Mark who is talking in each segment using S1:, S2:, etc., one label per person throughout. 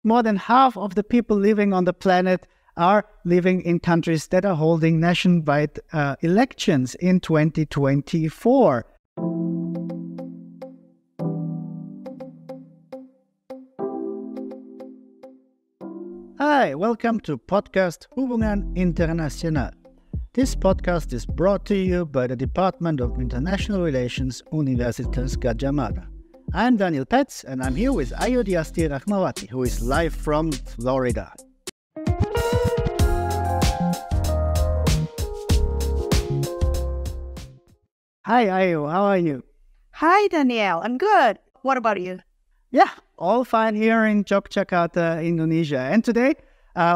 S1: more than half of the people living on the planet are living in countries that are holding nationwide elections in 2024. Hi, welcome to Podcast Hubungan Internasional. This podcast is brought to you by the Department of International Relations, Universitas Gadjah Mada. I'm Daniel Petz, and I'm here with Ayu Diasti Rachmawati, who is live from Florida. Hi Ayu, how are you?
S2: Hi Daniel, I'm good. What about you?
S1: Yeah, all fine here in Yogyakarta, Indonesia. And today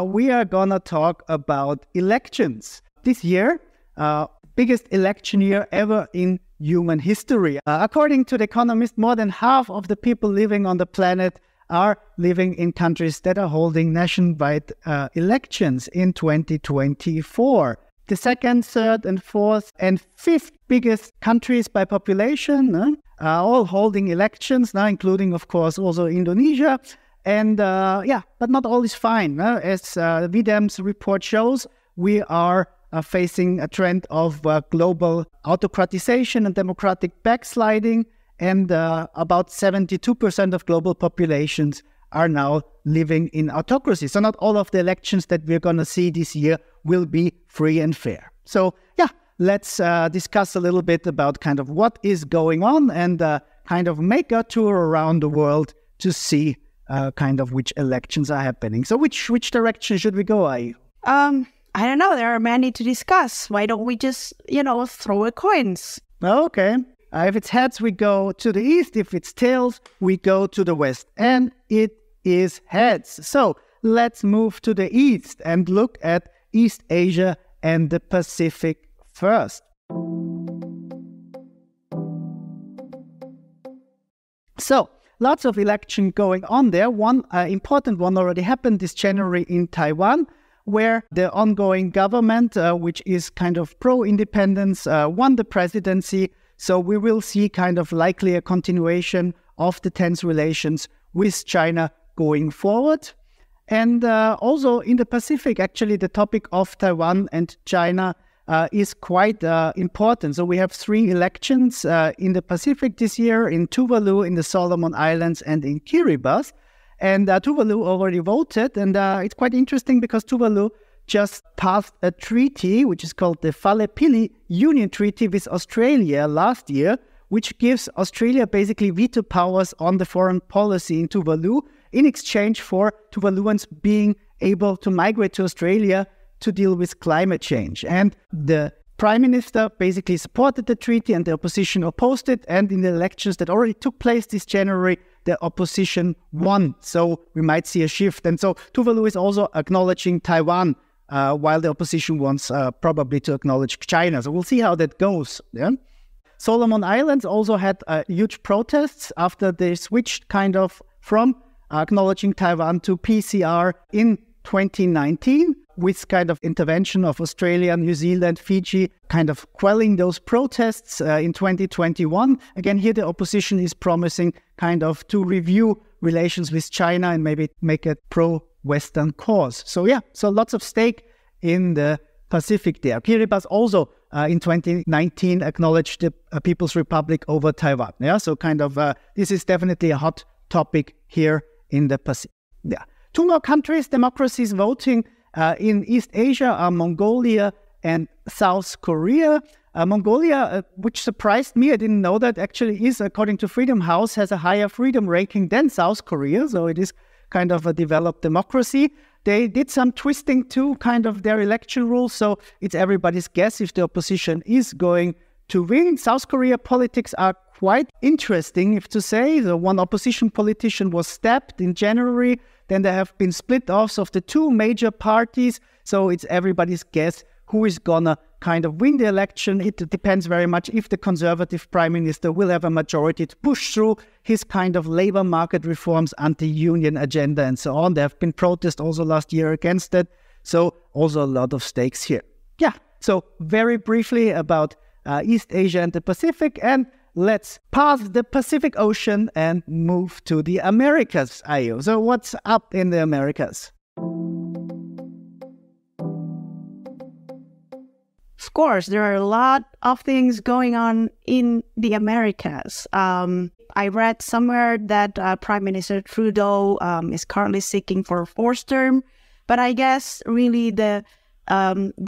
S1: we are gonna talk about elections. This year, biggest election year ever in human history. According to The Economist, more than half of the people living on the planet are living in countries that are holding nationwide elections in 2024. The second, third, and fourth, and fifth biggest countries by population are all holding elections now, including, of course, also Indonesia. And but not all is fine. As VDEM's report shows, we are facing a trend of global autocratization and democratic backsliding, and about 72% of global populations are now living in autocracy. So not all of the elections that we're going to see this year will be free and fair. So let's discuss a little bit about kind of what is going on and kind of make a tour around the world to see kind of which elections are happening. So which direction should we go, Ayu?
S2: I don't know. There are many to discuss. Why don't we just, throw a coins?
S1: Okay. If it's heads, we go to the east. If it's tails, we go to the west. And it is heads. So let's move to the east and look at East Asia and the Pacific first. So lots of election going on there. One important one already happened this January in Taiwan, where the ongoing government, which is kind of pro-independence, won the presidency. So we will see kind of likely a continuation of the tense relations with China going forward. And also in the Pacific, actually, the topic of Taiwan and China is quite important. So we have 3 elections in the Pacific this year, in Tuvalu, in the Solomon Islands, and in Kiribati. And Tuvalu already voted, and it's quite interesting because Tuvalu just passed a treaty, which is called the Falepili Union Treaty with Australia last year, which gives Australia basically veto powers on the foreign policy in Tuvalu in exchange for Tuvaluans being able to migrate to Australia to deal with climate change. And the Prime Minister basically supported the treaty and the opposition opposed it. And in the elections that already took place this January, the opposition won. So we might see a shift. And so Tuvalu is also acknowledging Taiwan, while the opposition wants probably to acknowledge China. So we'll see how that goes. Yeah? Solomon Islands also had huge protests after they switched kind of from acknowledging Taiwan to PCR in 2019, with kind of intervention of Australia, New Zealand, Fiji, kind of quelling those protests in 2021. Again, here the opposition is promising kind of to review relations with China and maybe make a pro-Western cause. So lots of stake in the Pacific there. Kiribati also in 2019 acknowledged the People's Republic over Taiwan. Yeah, so kind of this is definitely a hot topic here in the Pacific. Yeah. 2 more countries, democracies voting in East Asia are Mongolia and South Korea. Mongolia, which surprised me, I didn't know that, actually is, according to Freedom House, has a higher freedom ranking than South Korea. So it is kind of a developed democracy. They did some twisting to kind of their election rules. So it's everybody's guess if the opposition is going to win. South Korea politics are quite interesting, if to say. The one opposition politician was stabbed in January. Then there have been split-offs of the 2 major parties. So it's everybody's guess who is gonna kind of win the election. It depends very much if the conservative prime minister will have a majority to push through his kind of labor market reforms, anti-union agenda, and so on. There have been protests also last year against that. So also a lot of stakes here. Yeah, so very briefly about East Asia and the Pacific. And let's pass the Pacific Ocean and move to the Americas, Ayu. So what's up in the Americas?
S2: Of course, there are a lot of things going on in the Americas. I read somewhere that Prime Minister Trudeau is currently seeking for a fourth term, but I guess really the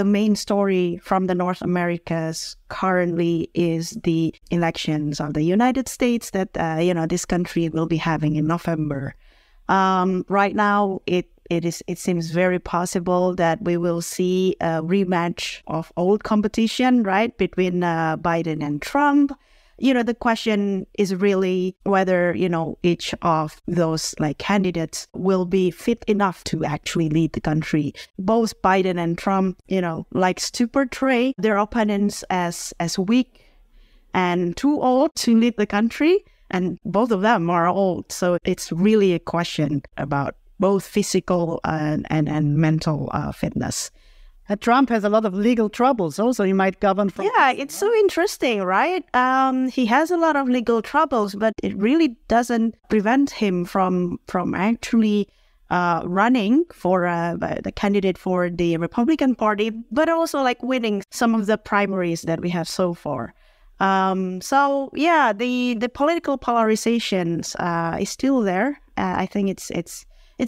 S2: main story from the North Americas currently is the elections of the United States that this country will be having in November. Right now, it seems very possible that we will see a rematch of old competition, right, between Biden and Trump. The question is really whether, each of those candidates will be fit enough to actually lead the country. Both Biden and Trump, likes to portray their opponents as weak and too old to lead the country. And both of them are old. So it's really a question about both physical and mental fitness.
S1: Trump has a lot of legal troubles also. He might govern from...
S2: Yeah, it's so interesting, right? He has a lot of legal troubles, but it really doesn't prevent him from actually running for the candidate for the Republican Party, but also winning some of the primaries that we have so far. The political polarizations is still there. I think it's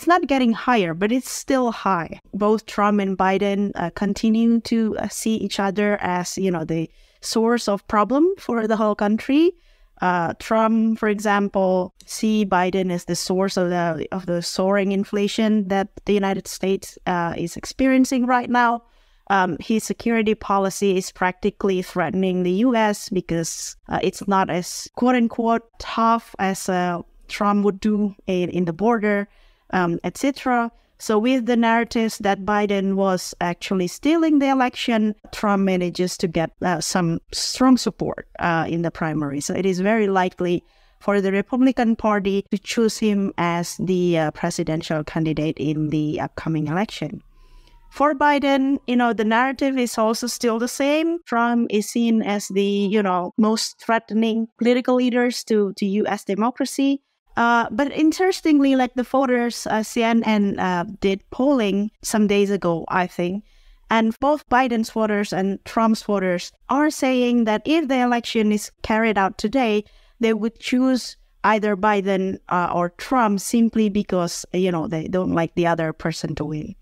S2: not getting higher, but it's still high. Both Trump and Biden continue to see each other as, the source of problem for the whole country. Trump, for example, see Biden as the source of the soaring inflation that the United States is experiencing right now. His security policy is practically threatening the U.S. because it's not as quote-unquote tough as Trump would do in the border, etc. So with the narratives that Biden was actually stealing the election, Trump manages to get some strong support in the primary. So it is very likely for the Republican Party to choose him as the presidential candidate in the upcoming election. For Biden, the narrative is also still the same. Trump is seen as the, most threatening political leaders to U.S. democracy. But interestingly, the voters, CNN did polling some days ago, I think, and both Biden's voters and Trump's voters are saying that if the election is carried out today, they would choose either Biden or Trump simply because, they don't like the other person to win.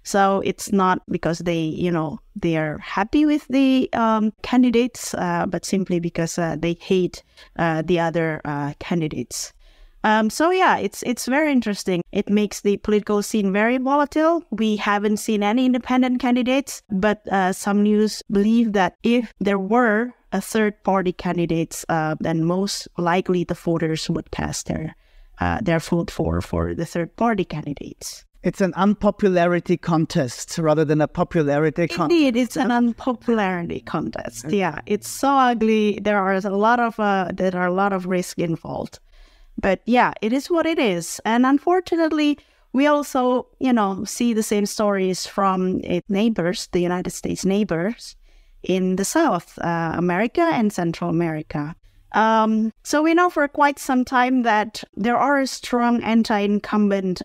S2: So it's not because they are happy with the candidates, but simply because they hate the other candidates. It's very interesting. It makes the political scene very volatile. We haven't seen any independent candidates, but some news believe that if there were a third-party candidates, then most likely the voters would cast their vote for the third-party candidates.
S1: It's an unpopularity contest rather than a popularity contest.
S2: Indeed, it's an unpopularity contest. Yeah, it's so ugly. There are a lot of risk involved. But yeah, it is what it is. And unfortunately, we also, see the same stories from its neighbors, the United States neighbors in the South America and Central America. So we know for quite some time that there are strong anti-incumbent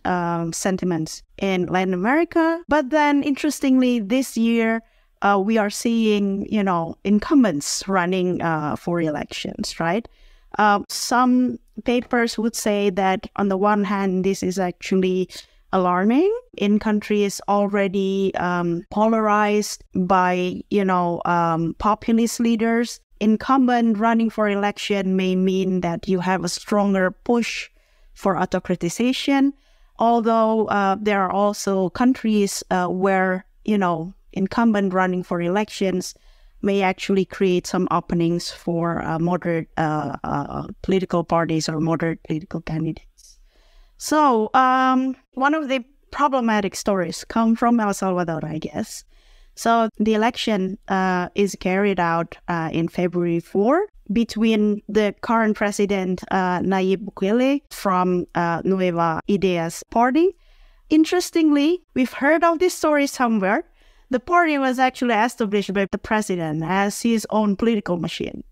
S2: sentiments in Latin America. But then, interestingly, this year, we are seeing, incumbents running for elections, right? Some papers would say that on the one hand, this is actually alarming in countries already polarized by, populist leaders. Incumbent running for election may mean that you have a stronger push for autocratization, although there are also countries where, incumbent running for elections may actually create some openings for moderate political parties or moderate political candidates. So one of the problematic stories come from El Salvador, I guess. So the election is carried out in February 4 between the current president, Nayib Bukele, from Nueva Ideas party. Interestingly, we've heard of this story somewhere. The party was actually established by the president as his own political machine.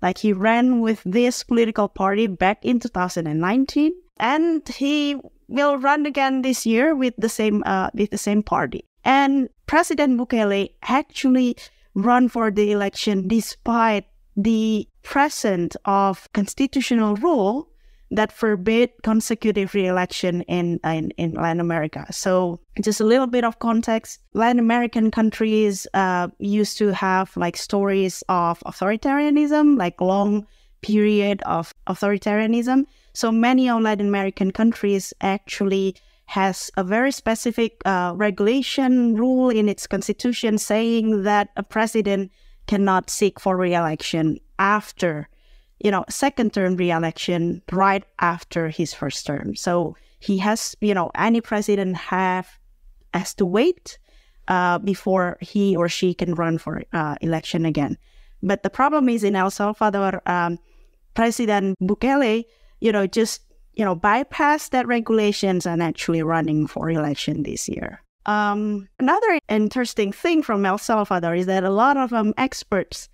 S2: Like he ran with this political party back in 2019, and he will run again this year with the same party. And President Bukele actually run for the election despite the presence of constitutional rule that forbid consecutive re-election in Latin America. So just a little bit of context. Latin American countries used to have like stories of authoritarianism, like long period of authoritarianism. So many of Latin American countries actually has a very specific regulation rule in its constitution saying that a president cannot seek for re-election after second term re-election right after his first term. So he has, any president has to wait before he or she can run for election again. But the problem is in El Salvador, President Bukele, bypassed that regulations and actually running for election this year. Another interesting thing from El Salvador is that a lot of experts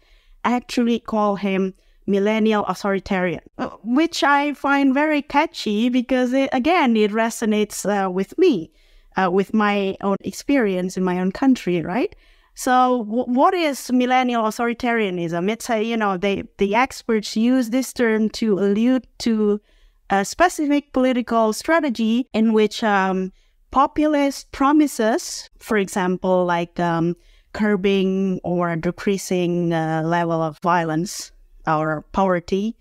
S2: actually call him millennial authoritarian, which I find very catchy because it resonates with me, with my own experience in my own country, right? So what is millennial authoritarianism? It's the experts use this term to allude to a specific political strategy in which populist promises, for example, like curbing or decreasing level of violence or poverty,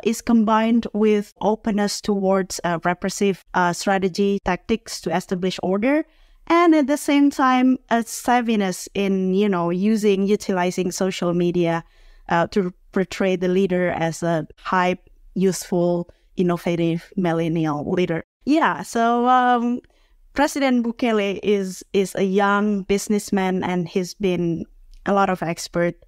S2: is combined with openness towards repressive strategy tactics to establish order, and at the same time a savviness in utilizing social media to portray the leader as a hype, useful, innovative millennial leader. Yeah, so President Bukele is a young businessman, and he's been a lot of experts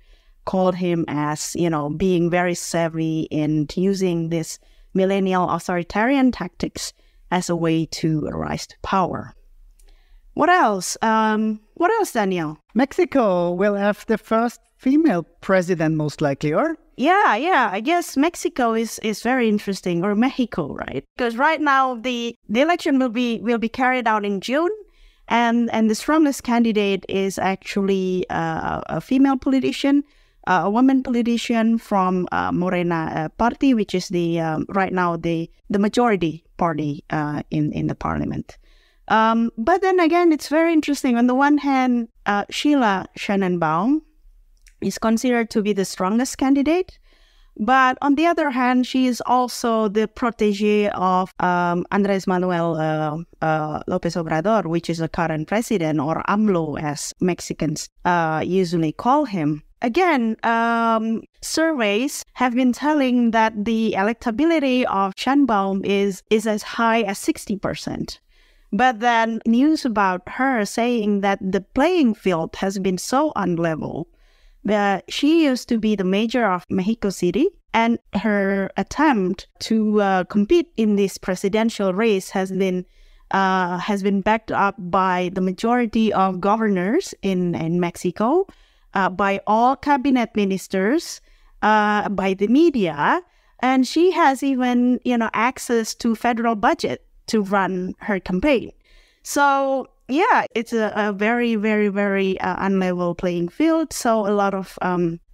S2: called him as, being very savvy in using this millennial authoritarian tactics as a way to rise to power. What else? Daniel?
S1: Mexico will have the first female president, most likely, or?
S2: Yeah. I guess Mexico is very interesting, or Mexico, right? Because right now the election will be carried out in June, and the strongest candidate is actually a female politician, a woman politician from Morena party, which is the right now the majority party in the parliament. But then again, it's very interesting. On the one hand, Sheila Sheinbaum is considered to be the strongest candidate. But on the other hand, she is also the protege of Andrés Manuel López Obrador, which is the current president, or AMLO as Mexicans usually call him. Again, surveys have been telling that the electability of Sheinbaum is as high as 60%. But then news about her saying that the playing field has been so unlevel that she used to be the mayor of Mexico City, and her attempt to compete in this presidential race has been backed up by the majority of governors in Mexico, by all cabinet ministers, by the media, and she has even access to federal budget to run her campaign. So yeah, it's a very, very, very unlevel playing field. So a lot of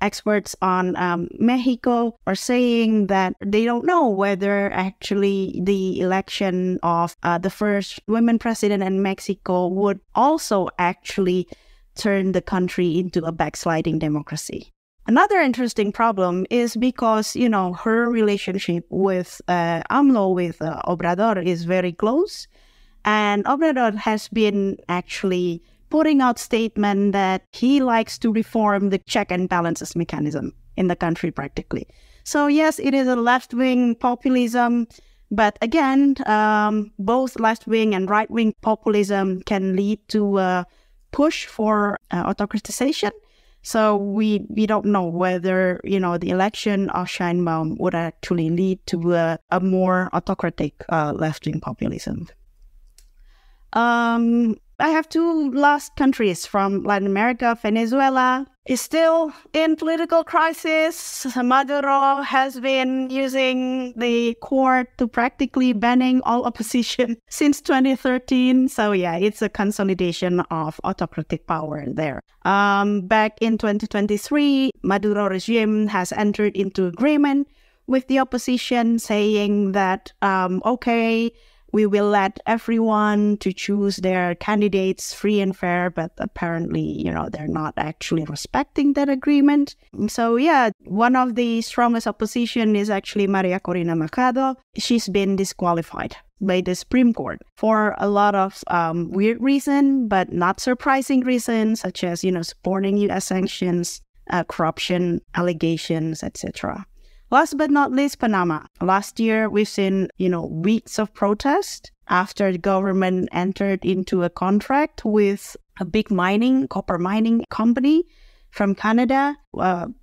S2: experts on Mexico are saying that they don't know whether actually the election of the first women president in Mexico would also actually turn the country into a backsliding democracy. Another interesting problem is because, her relationship with AMLO, with Obrador, is very close. And Obrador has been actually putting out statement that he likes to reform the check and balances mechanism in the country practically. So yes, it is a left-wing populism, but again, both left-wing and right-wing populism can lead to a push for autocratization. So we don't know whether, the election of Sheinbaum would actually lead to a more autocratic left-wing populism. And I have two last countries from Latin America. Venezuela is still in political crisis. Maduro has been using the court to practically banning all opposition since 2013. So yeah, it's a consolidation of autocratic power there. Back in 2023, Maduro regime has entered into agreement with the opposition saying that, okay, we will let everyone to choose their candidates free and fair, but apparently, they're not actually respecting that agreement. So yeah, one of the strongest opposition is actually Maria Corina Machado. She's been disqualified by the Supreme Court for a lot of weird reasons, but not surprising reasons, such as, supporting U.S. sanctions, corruption allegations, etc. Last but not least, Panama. Last year, we've seen, weeks of protest after the government entered into a contract with a big copper mining company from Canada.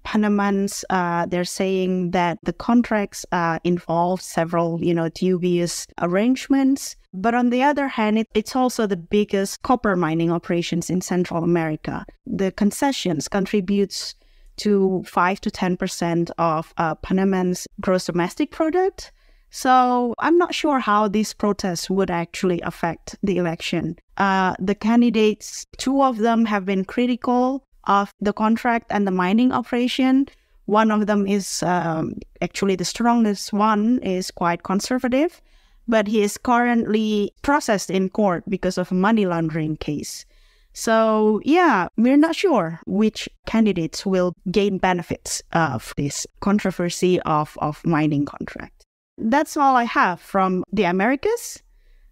S2: Panamans, they're saying that the contracts involve several, dubious arrangements. But on the other hand, it's also the biggest copper mining operations in Central America. The concessions contributes to 5 to 10% of Panamans' gross domestic product. So I'm not sure how these protests would actually affect the election. The candidates, two of them have been critical of the contract and the mining operation. One of them is actually the strongest one, is quite conservative, but he is currently processed in court because of a money laundering case. So yeah, we're not sure which candidates will gain benefits of this controversy of mining contract. That's all I have from the Americas.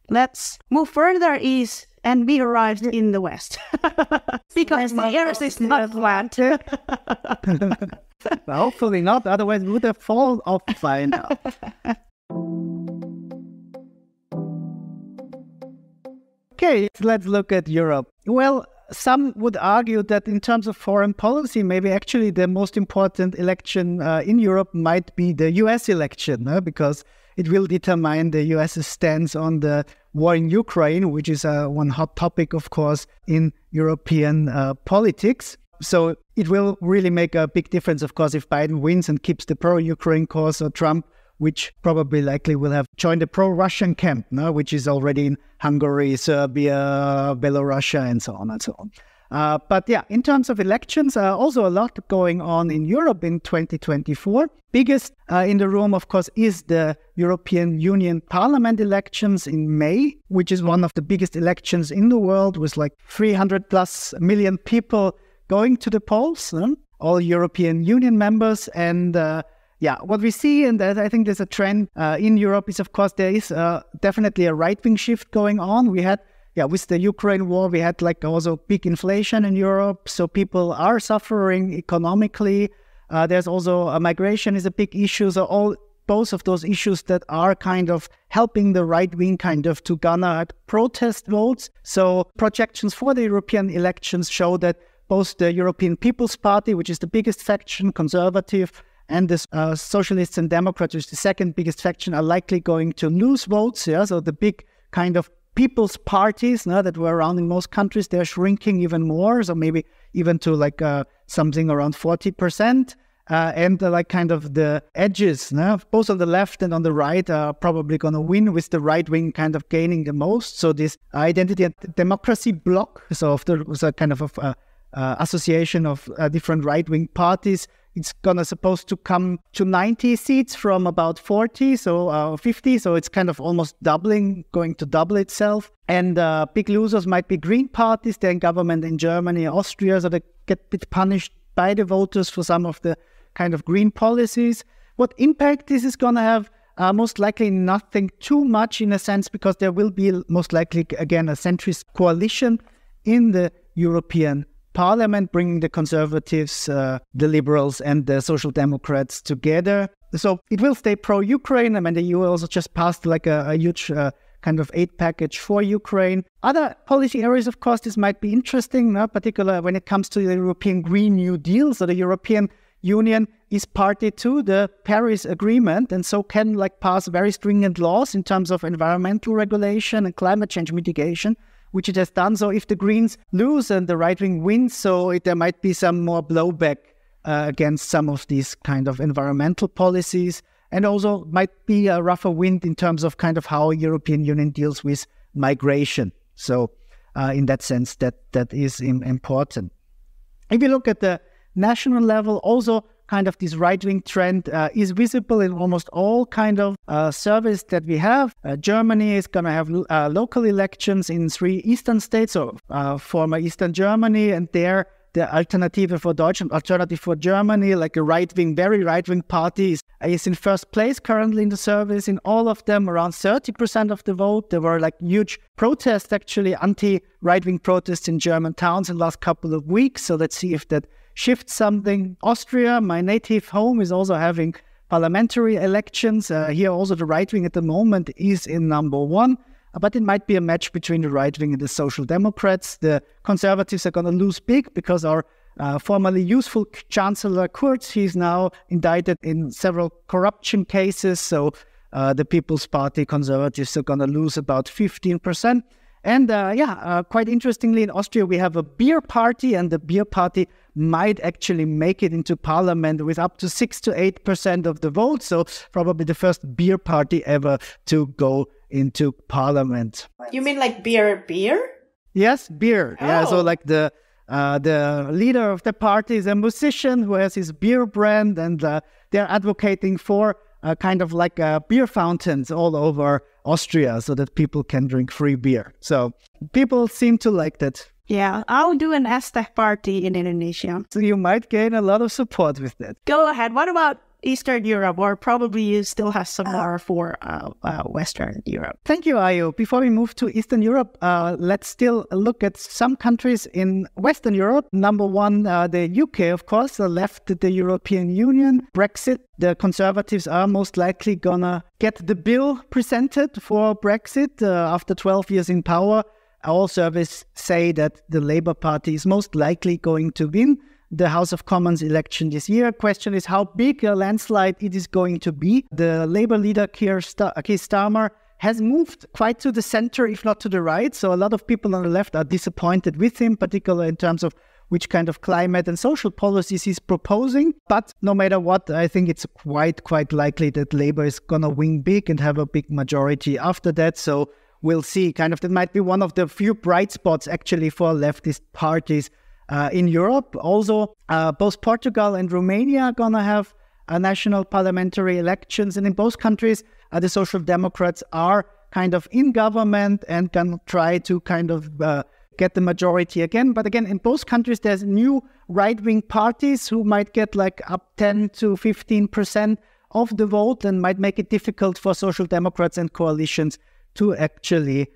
S2: Let's move further east and we arrived in the West. Because the earth is not flat.
S1: Hopefully not, otherwise we would have fallen off by now. Okay, let's look at Europe. Well, some would argue that in terms of foreign policy, maybe actually the most important election in Europe might be the US election, because it will determine the US's stance on the war in Ukraine, which is one hot topic, of course, in European politics. So it will really make a big difference, of course, if Biden wins and keeps the pro-Ukraine course, or Trump, which probably likely will have joined the pro-Russian camp, which is already in Hungary, Serbia, Belarus, and so on and so on. But yeah, in terms of elections, also a lot going on in Europe in 2024. Biggest in the room, of course, is the European Union Parliament elections in May, which is one of the biggest elections in the world, with like 300 plus million people going to the polls, all European Union members. And what we see, and I think there's a trend in Europe, is of course there is definitely a right-wing shift going on. We had, with the Ukraine war, we had like also big inflation in Europe, so people are suffering economically. There's also migration is a big issue. So both of those issues that are kind of helping the right wing kind of to garner protest votes. So projections for the European elections show that both the European People's Party, which is the biggest faction, conservative, and the Socialists and Democrats, which is the second biggest faction, are likely going to lose votes. So the big kind of people's parties that were around in most countries, they're shrinking even more. So maybe even to like something around 40%. And like kind of the edges, both on the left and on the right, are probably going to win, with the right wing kind of gaining the most. So this identity and democracy bloc, so if there was a kind of association of different right-wing parties, it's supposed to come to 90 seats from about 40, so 50. So it's kind of almost going to double itself. And big losers might be green parties. They're in government in Germany, Austria, so they get a bit punished by the voters for some of the kind of green policies. What impact this is going to have? Most likely nothing too much, in a sense, because there will be most likely, again, a centrist coalition in the European Parliament, bringing the Conservatives, the Liberals, and the Social Democrats together. So it will stay pro-Ukraine. I mean, the EU also just passed like a huge kind of aid package for Ukraine. Other policy areas, of course, this might be interesting, particularly when it comes to the European Green New Deal. So the European Union is party to the Paris Agreement, and so can pass very stringent laws in terms of environmental regulation and climate change mitigation, which it has done. So if the Greens lose and the right wing wins, there might be some more blowback against some of these kind of environmental policies, and also might be a rougher wind in terms of kind of how European Union deals with migration. So in that sense, that is important. If you look at the national level, also kind of this right-wing trend is visible in almost all kind of surveys that we have. Germany is going to have local elections in 3 eastern states, or former Eastern Germany, and there the Alternative for Deutschland, Alternative for Germany, like a right-wing, very right-wing party, is in first place currently in the surveys. In all of them, around 30% of the vote. There were like huge protests, actually, anti-right-wing protests in German towns in the last couple of weeks. So let's see if that shifts something. Austria, my native home, is also having parliamentary elections. Here also the right-wing at the moment is in number 1. But it might be a match between the right wing and the Social Democrats. The Conservatives are going to lose big because our formerly useful Chancellor Kurz, he's now indicted in several corruption cases. So the People's Party Conservatives are going to lose about 15%. And quite interestingly, in Austria, we have a beer party, and the beer party might actually make it into parliament with up to 6 to 8% of the vote. So probably the first beer party ever to go into parliament.
S2: You mean like beer?
S1: Yes, beer.
S2: Oh.
S1: Yeah, so like the leader of the party is a musician who has his beer brand, and they're advocating for kind of like beer fountains all over Austria so that people can drink free beer. So people seem to like that.
S2: Yeah, I'll do an Aztec party in Indonesia.
S1: So you might gain a lot of support with that.
S2: Go ahead. What about Eastern Europe, or probably you still have some more for Western Europe?
S1: Thank you, Ayu. Before we move to Eastern Europe, let's still look at some countries in Western Europe. Number 1, the UK, of course, left the European Union. Brexit, the Conservatives are most likely gonna get the bill presented for Brexit after 12 years in power. All surveys say that the Labour Party is most likely going to win the House of Commons election this year. Question is how big a landslide it is going to be. The Labour leader Keir Starmer has moved quite to the center, if not to the right. So a lot of people on the left are disappointed with him, particularly in terms of which kind of climate and social policies he's proposing. But no matter what, I think it's quite likely that Labour is going to win big and have a big majority after that. So we'll see. Kind of that might be one of the few bright spots actually for leftist parties in Europe. Also, both Portugal and Romania are going to have national parliamentary elections. And in both countries, the Social Democrats are kind of in government and can try to kind of get the majority again. But again, in both countries, there's new right-wing parties who might get like up 10 to 15% of the vote and might make it difficult for Social Democrats and coalitions to actually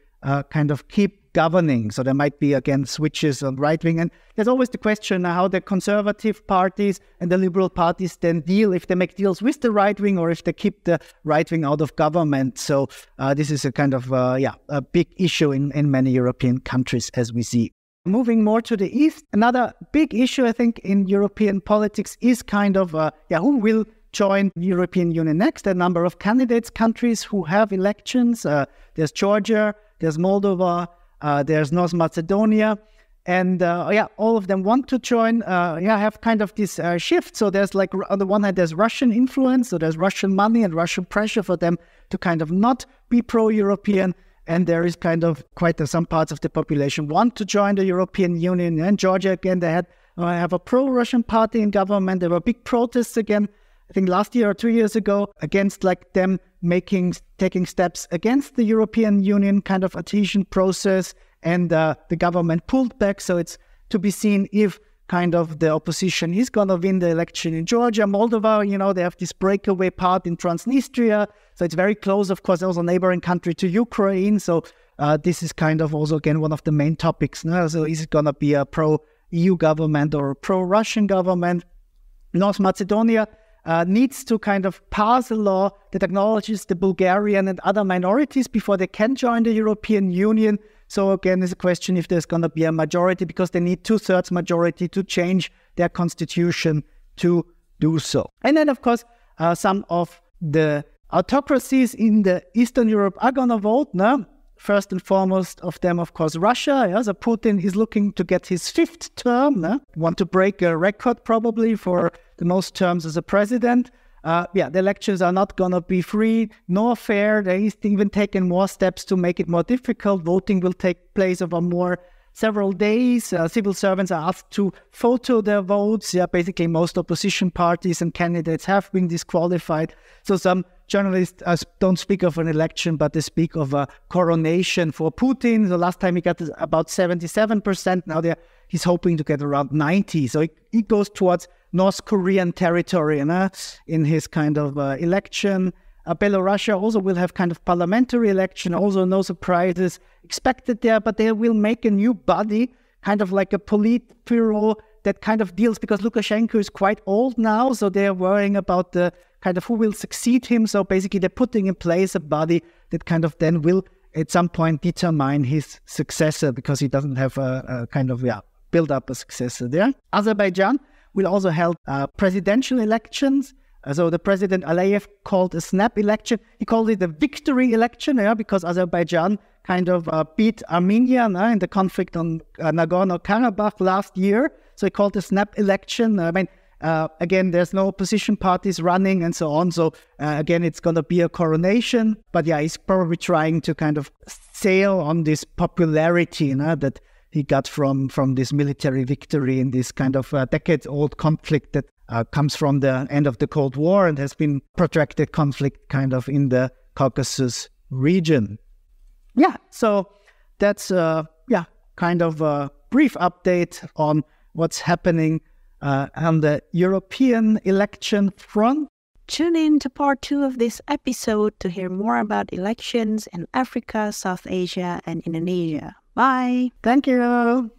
S1: kind of keep governing. So there might be, again, switches on right-wing. And there's always the question how the conservative parties and the liberal parties then deal, if they make deals with the right-wing or if they keep the right-wing out of government. So this is a kind of, a big issue in many European countries, as we see. Moving more to the east, another big issue, I think, in European politics is kind of, who will join the European Union next. A number of candidates, countries who have elections. There's Georgia, there's Moldova, there's North Macedonia, and all of them want to join, have kind of this shift. So there's like, on the one hand, there's Russian influence, so there's Russian money and Russian pressure for them to kind of not be pro-European. And there is kind of some parts of the population want to join the European Union. And Georgia, again, they have a pro-Russian party in government. There were big protests again, I think last year or 2 years ago, against like them taking steps against the European Union kind of adhesion process, and the government pulled back. So it's to be seen if kind of the opposition is going to win the election in Georgia. Moldova, they have this breakaway part in Transnistria. So it's very close, of course, also neighboring country to Ukraine. So this is kind of also, again, one of the main topics. No? So is it going to be a pro-EU government or a pro-Russian government? North Macedonia needs to kind of pass a law that acknowledges the Bulgarian and other minorities before they can join the European Union. So again, there's a question if there's going to be a majority, because they need 2/3 majority to change their constitution to do so. And then, of course, some of the autocracies in the Eastern Europe are going to vote. No? First and foremost of them, of course, Russia. Yeah? So Putin is looking to get his 5th term. Want to break a record probably for the most terms as a president. The elections are not going to be free nor fair. He's even taken more steps to make it more difficult. Voting will take place over several days. Civil servants are asked to photo their votes. Basically, most opposition parties and candidates have been disqualified. So some journalists don't speak of an election, but they speak of a coronation for Putin. The last time he got about 77%. Now he's hoping to get around 90%. So he goes towards North Korean territory in his kind of election. Belarus also will have kind of parliamentary election. Also no surprises expected there, but they will make a new body, kind of like a Politburo that kind of deals, because Lukashenko is quite old now, so they're worrying about the kind of who will succeed him. So basically they're putting in place a body that kind of then will at some point determine his successor, because he doesn't have a kind of build up a successor there. Azerbaijan will also held presidential elections. So the president Aliyev called a snap election. He called it a victory election, because Azerbaijan kind of beat Armenia in the conflict on Nagorno-Karabakh last year. So he called a snap election. Again, there's no opposition parties running and so on. So again, it's going to be a coronation. But he's probably trying to kind of sail on this popularity that he got from this military victory in this kind of decades-old conflict that comes from the end of the Cold War and has been protracted conflict kind of in the Caucasus region. So that's kind of a brief update on what's happening on the European election front.
S2: Tune in to part 2 of this episode to hear more about elections in Africa, South Asia, and Indonesia. Bye.
S1: Thank you.